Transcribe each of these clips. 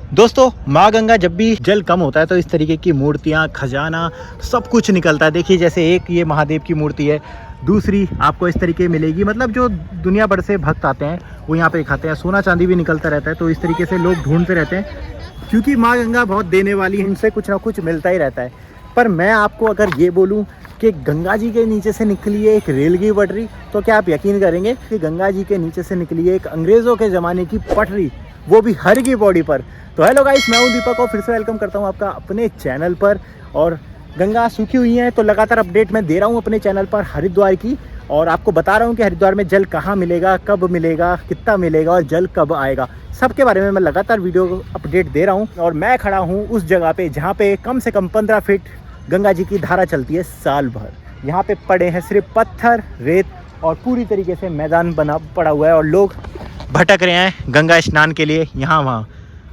दोस्तों, माँ गंगा जब भी जल कम होता है तो इस तरीके की मूर्तियाँ, खजाना सब कुछ निकलता है। देखिए जैसे एक ये महादेव की मूर्ति है, दूसरी आपको इस तरीके मिलेगी। मतलब जो दुनिया भर से भक्त आते हैं वो यहाँ पे खाते हैं। सोना चांदी भी निकलता रहता है, तो इस तरीके से लोग ढूंढते रहते हैं क्योंकि माँ गंगा बहुत देने वाली है, उनसे कुछ ना कुछ मिलता ही रहता है। पर मैं आपको अगर ये बोलूँ कि गंगा जी के नीचे से निकली है एक रेल की पटरी, तो क्या आप यकीन करेंगे कि गंगा जी के नीचे से निकली है एक अंग्रेज़ों के ज़माने की पटरी, वो भी हर की बॉडी पर। तो हेलो गाइस, मैं हूं दीपक और फिर से वेलकम करता हूं आपका अपने चैनल पर। और गंगा सूखी हुई है तो लगातार अपडेट मैं दे रहा हूं अपने चैनल पर हरिद्वार की, और आपको बता रहा हूं कि हरिद्वार में जल कहां मिलेगा, कब मिलेगा, कितना मिलेगा और जल कब आएगा, सबके बारे में मैं लगातार वीडियो अपडेट दे रहा हूं। और मैं खड़ा हूं उस जगह पे जहाँ पे कम से कम 15 फीट गंगा जी की धारा चलती है साल भर। यहाँ पे पड़े हैं सिर्फ पत्थर, रेत और पूरी तरीके से मैदान बना पड़ा हुआ है, और लोग भटक रहे हैं गंगा स्नान के लिए यहाँ वहाँ।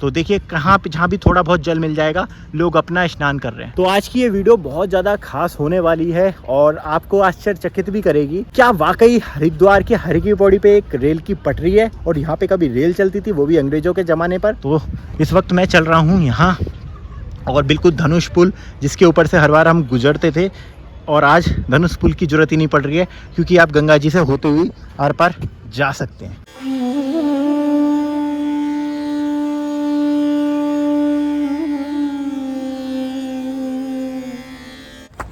तो देखिए कहाँ पे जहाँ भी थोड़ा बहुत जल मिल जाएगा लोग अपना स्नान कर रहे हैं। तो आज की ये वीडियो बहुत ज़्यादा खास होने वाली है और आपको आश्चर्यचकित भी करेगी। क्या वाकई हरिद्वार के हर की पौड़ी पे एक रेल की पटरी है और यहाँ पे कभी रेल चलती थी, वो भी अंग्रेजों के ज़माने पर। तो इस वक्त मैं चल रहा हूँ यहाँ, और बिल्कुल धनुष पुल जिसके ऊपर से हर बार हम गुजरते थे, और आज धनुष पुल की जरूरत ही नहीं पड़ रही है क्योंकि आप गंगा जी से होते हुए आर पार जा सकते हैं।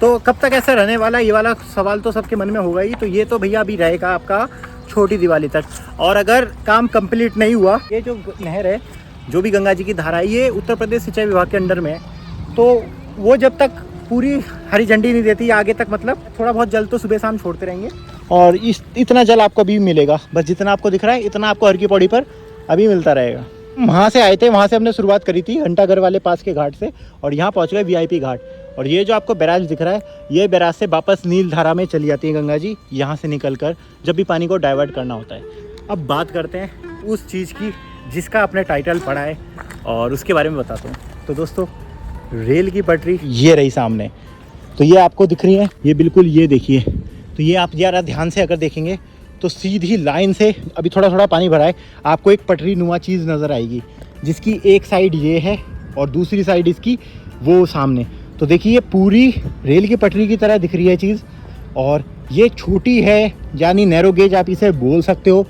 तो कब तक ऐसा रहने वाला, ये वाला सवाल तो सबके मन में होगा ही। तो ये तो भैया अभी रहेगा आपका छोटी दिवाली तक, और अगर काम कंप्लीट नहीं हुआ, ये जो नहर है, जो भी गंगा जी की धारा है, ये उत्तर प्रदेश सिंचाई विभाग के अंडर में है। तो वो जब तक पूरी हरी झंडी नहीं देती आगे तक, मतलब थोड़ा बहुत जल तो सुबह शाम छोड़ते रहेंगे। और इतना जल आपको अभी मिलेगा, बस जितना आपको दिख रहा है इतना आपको हर की पौड़ी पर अभी मिलता रहेगा। वहाँ से आए थे, वहाँ से हमने शुरुआत करी थी घंटाघर वाले पास के घाट से, और यहाँ पहुँच गए VIP घाट। और ये जो आपको बैराज दिख रहा है, ये बैराज से वापस नील धारा में चली जाती है गंगा जी, यहाँ से निकल कर, जब भी पानी को डाइवर्ट करना होता है। अब बात करते हैं उस चीज़ की जिसका आपने टाइटल पढ़ा है, और उसके बारे में बताता हूँ। तो दोस्तों, रेल की पटरी ये रही सामने, तो ये आपको दिख रही है, ये बिल्कुल ये देखिए। तो ये आप ज़रा ध्यान से अगर देखेंगे तो सीधी लाइन से, अभी थोड़ा थोड़ा पानी भरा है, आपको एक पटरी नुमा चीज़ नज़र आएगी, जिसकी एक साइड ये है और दूसरी साइड इसकी वो सामने। तो देखिए ये पूरी रेल की पटरी की तरह दिख रही है चीज़, और ये छोटी है, यानी नैरो गेज आप इसे बोल सकते हो।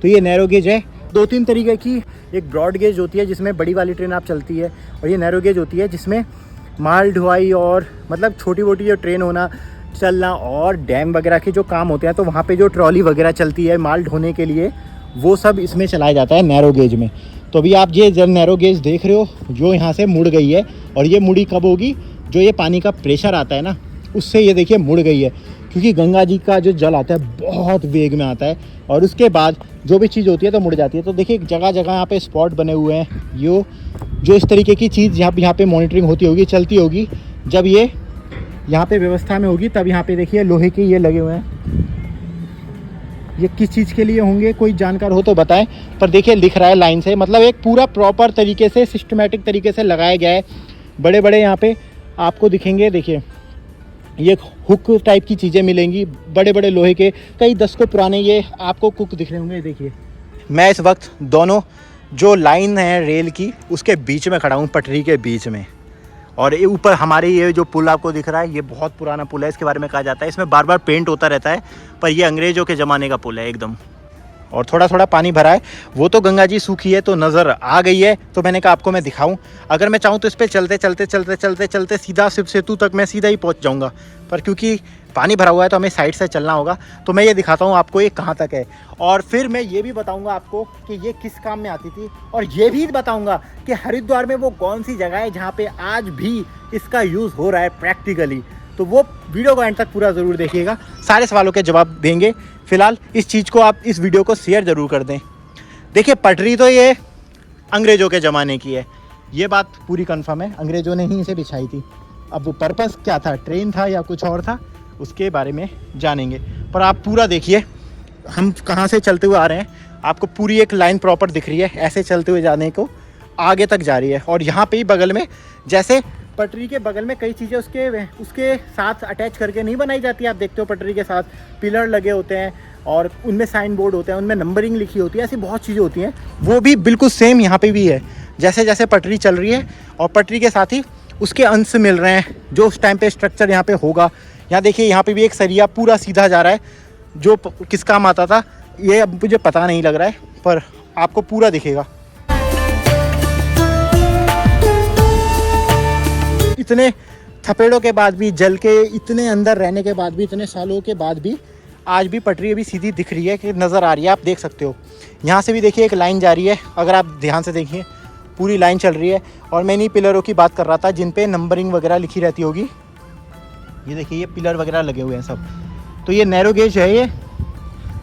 तो ये नैरो गेज है। 2-3 तरीके की, एक ब्रॉड गेज होती है जिसमें बड़ी वाली ट्रेन आप चलती है, और ये नैरो गेज होती है जिसमें माल ढुलाई और मतलब छोटी मोटी जो ट्रेन होना चलना और डैम वगैरह के जो काम होते हैं, तो वहाँ पे जो ट्रॉली वगैरह चलती है माल ढोने के लिए, वो सब इसमें चलाया जाता है नैरो गेज में। तो अभी आप ये जब नैरो गेज देख रहे हो जो यहाँ से मुड़ गई है, और ये मुड़ी कब होगी, जो ये पानी का प्रेशर आता है ना, उससे ये देखिए मुड़ गई है, क्योंकि गंगा जी का जो जल आता है बहुत वेग में आता है, और उसके बाद जो भी चीज़ होती है तो मुड़ जाती है। तो देखिए जगह जगह यहाँ पे स्पॉट बने हुए हैं, जो इस तरीके की चीज़ यहाँ पे मॉनिटरिंग होती होगी, चलती होगी। जब ये यहाँ पे व्यवस्था में होगी तब यहाँ पे देखिए लोहे के ये लगे हुए हैं। ये किस चीज़ के लिए होंगे, कोई जानकार हो तो बताएं। पर देखिए लिख रहा है लाइन से, मतलब एक पूरा प्रॉपर तरीके से सिस्टमेटिक तरीके से लगाया गया है। बड़े बड़े यहाँ पे आपको दिखेंगे, देखिए ये हुक टाइप की चीज़ें मिलेंगी, बड़े बड़े लोहे के, कई दशकों पुराने ये आपको हुक दिख रहे होंगे। देखिए मैं इस वक्त दोनों जो लाइन है रेल की उसके बीच में खड़ा हूँ, पटरी के बीच में। और ये ऊपर हमारे ये जो पुल आपको दिख रहा है, ये बहुत पुराना पुल है। इसके बारे में कहा जाता है इसमें बार बार पेंट होता रहता है, पर ये अंग्रेज़ों के ज़माने का पुल है एकदम। और थोड़ा थोड़ा पानी भरा है, वो तो गंगा जी सूखी है तो नज़र आ गई है, तो मैंने कहा आपको मैं दिखाऊं। अगर मैं चाहूँ तो इस पर चलते चलते चलते चलते चलते सीधा शिव सेतु तक मैं सीधा ही पहुँच जाऊँगा, पर क्योंकि पानी भरा हुआ है तो हमें साइड से चलना होगा। तो मैं ये दिखाता हूँ आपको ये कहाँ तक है, और फिर मैं ये भी बताऊँगा आपको कि ये किस काम में आती थी, और ये भी बताऊँगा कि हरिद्वार में वो कौन सी जगह है जहाँ पे आज भी इसका यूज़ हो रहा है प्रैक्टिकली। तो वो वीडियो को एंड तक पूरा ज़रूर देखिएगा, सारे सवालों के जवाब देंगे। फिलहाल इस चीज़ को आप इस वीडियो को शेयर ज़रूर कर दें। देखिए पटरी तो ये अंग्रेज़ों के ज़माने की है, ये बात पूरी कंफर्म है, अंग्रेज़ों ने ही इसे बिछाई थी। अब वो पर्पस क्या था, ट्रेन था या कुछ और था, उसके बारे में जानेंगे। पर आप पूरा देखिए हम कहाँ से चलते हुए आ रहे हैं, आपको पूरी एक लाइन प्रॉपर दिख रही है, ऐसे चलते हुए जाने को आगे तक जा रही है। और यहाँ पे ही बगल में, जैसे पटरी के बगल में कई चीज़ें उसके साथ अटैच करके नहीं बनाई जाती, आप देखते हो पटरी के साथ पिलर लगे होते हैं और उनमें साइन बोर्ड होते हैं, उनमें नंबरिंग लिखी होती है, ऐसी बहुत चीज़ें होती हैं। वो भी बिल्कुल सेम यहाँ पे भी है। जैसे जैसे पटरी चल रही है और पटरी के साथ ही उसके अंश मिल रहे हैं जो उस टाइम पे स्ट्रक्चर यहाँ पे होगा। यहाँ देखिए, यहाँ पे भी एक सरिया पूरा सीधा जा रहा है जो किस काम आता था ये अब मुझे पता नहीं लग रहा है, पर आपको पूरा दिखेगा। इतने थपेड़ों के बाद भी, जल के इतने अंदर रहने के बाद भी, इतने सालों के बाद भी आज भी पटरी अभी सीधी दिख रही है कि नज़र आ रही है, आप देख सकते हो। यहाँ से भी देखिए एक लाइन जा रही है, अगर आप ध्यान से देखिए पूरी लाइन चल रही है। और मैं इन्हीं पिलरों की बात कर रहा था जिन पे नंबरिंग वगैरह लिखी रहती होगी। ये देखिए ये पिलर वगैरह लगे हुए हैं सब। तो ये नैरो गेज है ये,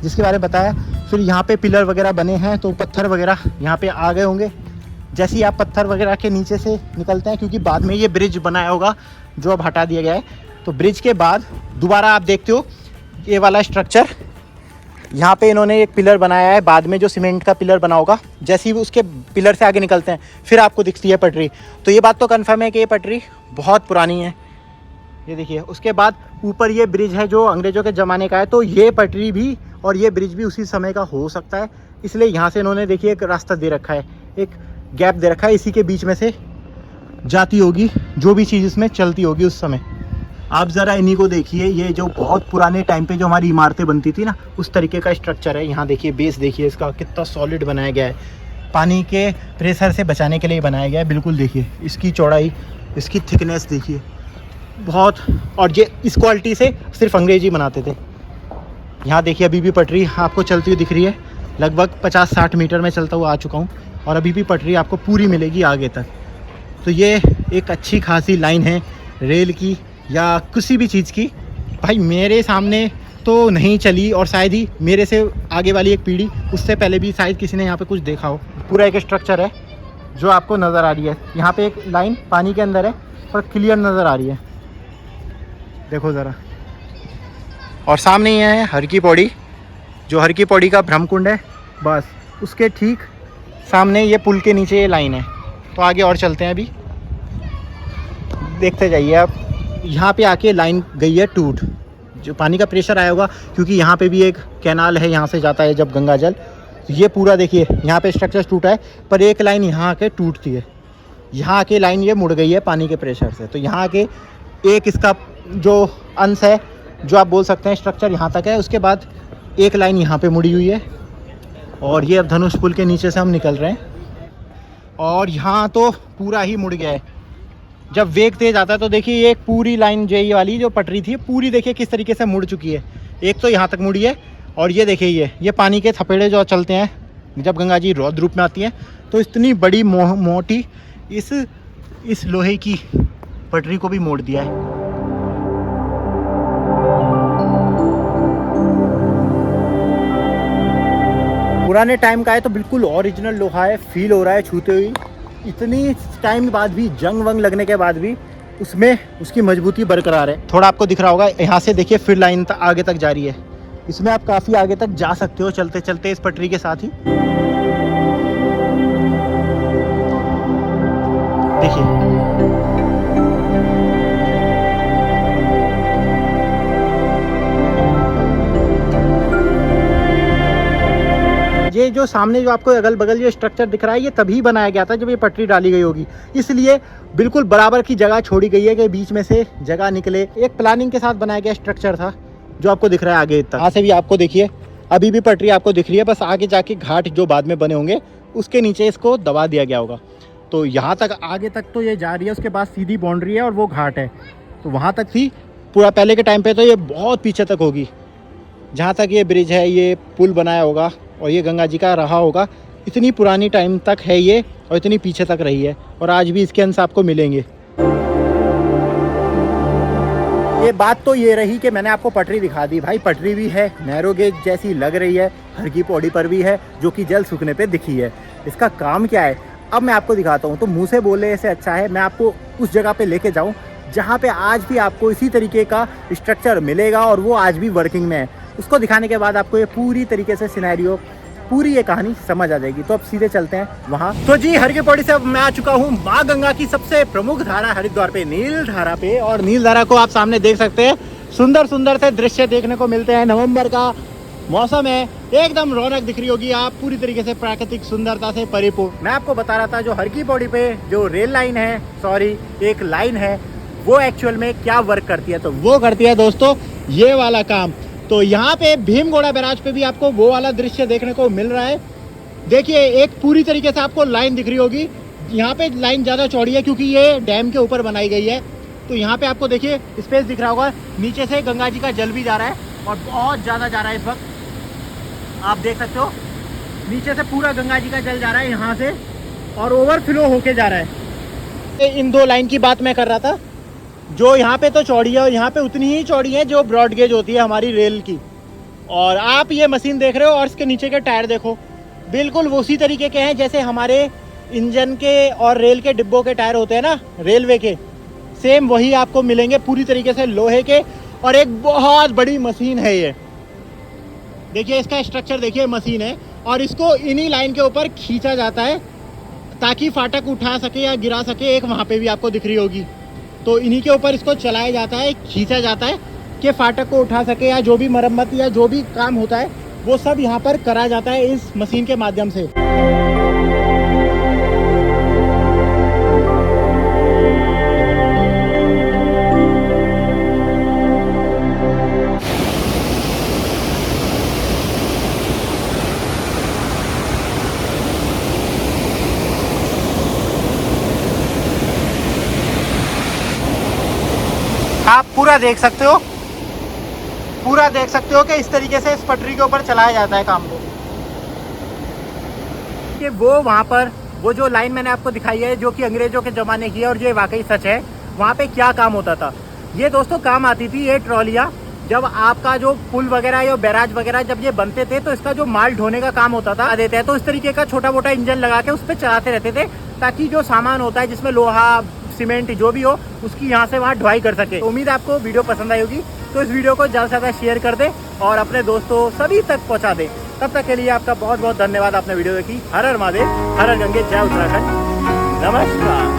जिसके बारे में बताया। फिर यहाँ पे पिलर वगैरह बने हैं तो पत्थर वगैरह यहाँ पे आ गए होंगे। जैसे ही आप पत्थर वगैरह के नीचे से निकलते हैं, क्योंकि बाद में ये ब्रिज बनाया होगा जो अब हटा दिया गया है, तो ब्रिज के बाद दोबारा आप देखते हो ये वाला स्ट्रक्चर, यहाँ पे इन्होंने एक पिलर बनाया है बाद में जो सीमेंट का पिलर बना होगा। जैसे ही उसके पिलर से आगे निकलते हैं फिर आपको दिखती है पटरी। तो ये बात तो कन्फर्म है कि ये पटरी बहुत पुरानी है। ये देखिए, उसके बाद ऊपर ये ब्रिज है जो अंग्रेज़ों के ज़माने का है, तो ये पटरी भी और ये ब्रिज भी उसी समय का हो सकता है। इसलिए यहाँ से इन्होंने देखिए एक रास्ता दे रखा है, एक गैप दे रखा है, इसी के बीच में से जाती होगी जो भी चीज़ इसमें चलती होगी उस समय। आप ज़रा इन्हीं को देखिए, ये जो बहुत पुराने टाइम पे जो हमारी इमारतें बनती थी ना, उस तरीके का स्ट्रक्चर है। यहाँ देखिए बेस देखिए इसका कितना सॉलिड बनाया गया है, पानी के प्रेशर से बचाने के लिए बनाया गया है। बिल्कुल देखिए इसकी चौड़ाई, इसकी थिकनेस देखिए बहुत। और ये इस क्वालिटी से सिर्फ अंग्रेज ही बनाते थे। यहाँ देखिए अभी भी पटरी आपको चलती हुई दिख रही है, लगभग 50-60 मीटर में चलता हुआ आ चुका हूँ और अभी भी पटरी आपको पूरी मिलेगी आगे तक। तो ये एक अच्छी खासी लाइन है रेल की या किसी भी चीज़ की। भाई मेरे सामने तो नहीं चली और शायद ही मेरे से आगे वाली एक पीढ़ी, उससे पहले भी शायद किसी ने यहाँ पे कुछ देखा हो। पूरा एक स्ट्रक्चर है जो आपको नज़र आ रही है। यहाँ पे एक लाइन पानी के अंदर है पर क्लियर नज़र आ रही है, देखो ज़रा। और सामने ही है हर की पौड़ी, जो हर की पौड़ी का ब्रह्मकुंड है, बस उसके ठीक सामने ये पुल के नीचे ये लाइन है। तो आगे और चलते हैं, अभी देखते जाइए आप। यहाँ पे आके लाइन गई है टूट, जो पानी का प्रेशर आया होगा, क्योंकि यहाँ पे भी एक कैनाल है, यहाँ से जाता है जब गंगा जल। तो ये पूरा देखिए यहाँ पे स्ट्रक्चर टूटा है, पर एक लाइन यहाँ आके टूटती है, यहाँ आके लाइन ये मुड़ गई है पानी के प्रेशर से। तो यहाँ आके एक इसका जो अंश है, जो आप बोल सकते हैं स्ट्रक्चर यहाँ तक है, उसके बाद एक लाइन यहाँ पे मुड़ी हुई है। और ये अब धनुष पुल के नीचे से हम निकल रहे हैं और यहाँ तो पूरा ही मुड़ गया है। जब वेग तेज आता है तो देखिए ये एक पूरी लाइन जो ये वाली जो पटरी थी पूरी देखिए किस तरीके से मुड़ चुकी है। एक तो यहाँ तक मुड़ी है और ये देखिए ये पानी के थपेड़े जो चलते हैं जब गंगा जी रौद्र रूप में आती हैं, तो इतनी बड़ी मोटी इस लोहे की पटरी को भी मोड़ दिया है। पुराने टाइम का है तो बिल्कुल ओरिजिनल लोहा है, फील हो रहा है छूते हुए। इतनी टाइम बाद भी, जंग वंग लगने के बाद भी उसमें उसकी मजबूती बरकरार है। थोड़ा आपको दिख रहा होगा, यहाँ से देखिए फिर लाइन आगे तक जा रही है। इसमें आप काफ़ी आगे तक जा सकते हो चलते चलते इस पटरी के साथ ही। देखिए ये जो सामने जो आपको अगल बगल ये स्ट्रक्चर दिख रहा है, ये तभी बनाया गया था जब ये पटरी डाली गई होगी। इसलिए बिल्कुल बराबर की जगह छोड़ी गई है कि बीच में से जगह निकले। एक प्लानिंग के साथ बनाया गया स्ट्रक्चर था जो आपको दिख रहा है आगे तक। यहाँ से भी आपको देखिए अभी भी पटरी आपको दिख रही है, बस आगे जाके घाट जो बाद में बने होंगे उसके नीचे इसको दबा दिया गया होगा। तो यहाँ तक आगे तक तो ये जा रही है, उसके बाद सीधी बाउंड्री है और वो घाट है। तो वहाँ तक थी पूरा पहले के टाइम पे, तो ये बहुत पीछे तक होगी जहाँ तक ये ब्रिज है, ये पुल बनाया होगा और ये गंगा जी का रहा होगा। इतनी पुरानी टाइम तक है ये और इतनी पीछे तक रही है और आज भी इसके अंश आपको मिलेंगे। ये बात तो ये रही कि मैंने आपको पटरी दिखा दी। भाई पटरी भी है, नैरो गेज जैसी लग रही है, हर की पौड़ी पर भी है जो कि जल सूखने पे दिखी है। इसका काम क्या है अब मैं आपको दिखाता हूँ। तो मुँह से बोलने से अच्छा है मैं आपको उस जगह पे लेके जाऊँ जहाँ पे आज भी आपको इसी तरीके का स्ट्रक्चर मिलेगा और वो आज भी वर्किंग में है। उसको दिखाने के बाद आपको ये पूरी तरीके से सिनेरियो, पूरी ये कहानी समझ आ जाएगी। तो अब सीधे चलते हैं वहाँ। तो जी हर की पौड़ी से मैं आ चुका हूँ माँ गंगा की सबसे प्रमुख धारा हरिद्वार पे, नील धारा पे। और नील धारा को आप सामने देख सकते हैं, सुंदर सुंदर से दृश्य देखने को मिलते हैं। नवंबर का मौसम है, एकदम रौनक दिख रही होगी आप पूरी तरीके से प्राकृतिक सुंदरता से परिपूर्ण। मैं आपको बता रहा था जो हर की पौड़ी पे जो रेल लाइन है, सॉरी एक लाइन है, वो एक्चुअल में क्या वर्क करती है, तो वो करती है दोस्तों ये वाला काम। तो यहाँ पे भीमगोड़ा बैराज पे भी आपको वो वाला दृश्य देखने को मिल रहा है। देखिए एक पूरी तरीके से आपको लाइन दिख रही होगी। यहाँ पे लाइन ज़्यादा चौड़ी है क्योंकि ये डैम के ऊपर बनाई गई है। तो यहाँ पे आपको देखिए स्पेस दिख रहा होगा, नीचे से गंगा जी का जल भी जा रहा है और बहुत ज़्यादा जा रहा है इस वक्त, आप देख सकते हो। नीचे से पूरा गंगा जी का जल जा रहा है यहाँ से और ओवरफ्लो होके जा रहा है। इन दो लाइन की बात मैं कर रहा था, जो यहाँ पे तो चौड़ी है और यहाँ पे उतनी ही चौड़ी है जो ब्रॉड गेज होती है हमारी रेल की। और आप ये मशीन देख रहे हो और इसके नीचे के टायर देखो, बिल्कुल उसी तरीके के हैं जैसे हमारे इंजन के और रेल के डिब्बों के टायर होते हैं ना रेलवे के, सेम वही आपको मिलेंगे पूरी तरीके से लोहे के। और एक बहुत बड़ी मशीन है ये, देखिए इसका स्ट्रक्चर देखिए, मशीन है और इसको इन्हीं लाइन के ऊपर खींचा जाता है ताकि फाटक उठा सके या गिरा सके। एक वहाँ पे भी आपको दिख रही होगी, तो इन्हीं के ऊपर इसको चलाया जाता है, खींचा जाता है कि फाटक को उठा सके या जो भी मरम्मत या जो भी काम होता है वो सब यहाँ पर करा जाता है इस मशीन के माध्यम से। आप पूरा देख सकते हो, पूरा देख सकते हो कि इस तरीके से इस पटरी के ऊपर चलाया जाता है काम को। कि वो वहाँ पर वो जो लाइन मैंने आपको दिखाई है जो कि अंग्रेजों के ज़माने की है और ये वाकई सच है, वहाँ पे क्या काम होता था ये दोस्तों, काम आती थी ये ट्रॉलियाँ। जब आपका जो पुल वगैरह या बैराज वगैरह जब ये बनते थे तो इसका जो माल ढोने का काम होता था देते हैं, तो इस तरीके का छोटा मोटा इंजन लगा के उस पर चलाते रहते थे ताकि जो सामान होता है जिसमें लोहा सीमेंट जो भी हो उसकी यहाँ से वहाँ ढुलाई कर सके। तो उम्मीद है आपको वीडियो पसंद आई होगी, तो इस वीडियो को ज़्यादा से ज़्यादा शेयर कर दे और अपने दोस्तों सभी तक पहुँचा दे। तब तक के लिए आपका बहुत बहुत धन्यवाद। आपने वीडियो देखी। हर हर महादेव, हर हर गंगे, जय उत्तराखंड, नमस्कार।